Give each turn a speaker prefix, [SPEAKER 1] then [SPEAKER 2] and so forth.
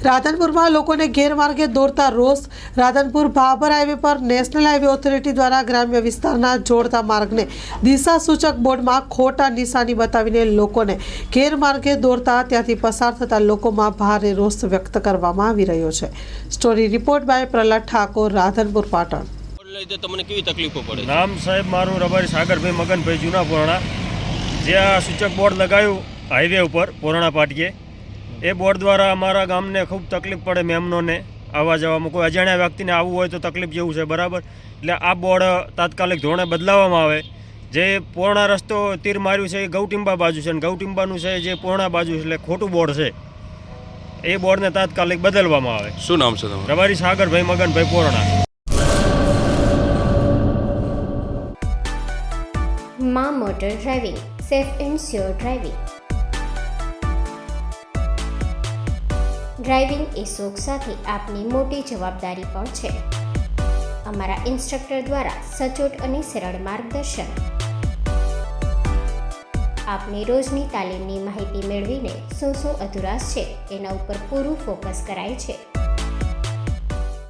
[SPEAKER 1] રાધનપુરમાં લોકોને ગેરમાર્ગે દોરતા રોષ. રાધનપુર ભાભર હાઈવે પર નેશનલ હાઈવે ઓથોરિટી દ્વારા ગ્રામ્ય વિસ્તારના જોડતા માર્ગને દિશા સૂચક બોર્ડમાં ખોટા નિશાની બતાવીને લોકોને ગેરમાર્ગે દોરતા ત્યાંથી પસાર થતા લોકોમાં ભારે રોષ વ્યક્ત કરવામાં આવી રહ્યો છે. Story report by Prahlad Thakor, Radhanpur, Patan.
[SPEAKER 2] તમને કેવી તકલીફો પડે?
[SPEAKER 3] નામ સાહેબ મારું રબારી સાગરભાઈ મગનભાઈ જૂના પોરણા. જે આ સૂચક બોર્ડ લગાવ્યું હાઈવે ઉપર પોરણા પાટીએ, એ બોર્ડ દ્વારા અમારા ગામને ખૂબ તકલીફ પડે. મેમનોને આવવા જવામાં કોઈ અજાણ્યા વ્યક્તિને આવવું હોય તો તકલીફ જેવું છે, બરાબર. એટલે આ બોર્ડ તાત્કાલિક ધોરણે બદલાવવામાં આવે. જે પોરણા રસ્તો તીર માર્યું છે એ ગૌટીંબા બાજુ છે, અને ગૌટીંબાનું છે જે પોરણા બાજુ છે, એટલે ખોટું બોર્ડ છે. એ બોર્ડને તાત્કાલિક બદલવામાં આવે.
[SPEAKER 2] શું નામ છે તમારું?
[SPEAKER 3] રબારી સાગરભાઈ મગનભાઈ પોરણા.
[SPEAKER 4] માં motor driving, safe and sure driving. Driving એ શોખ સાથે આપની મોટી જવાબદારી પણ છે. અમારા ઇન્સ્ટ્રક્ટર દ્વારા સચોટ અને સરળ માર્ગદર્શન. આપની રોજની તાલીમની માહિતી મેળવીને શું અધુરાશ છે એના ઉપર પૂરું ફોકસ કરાય છે.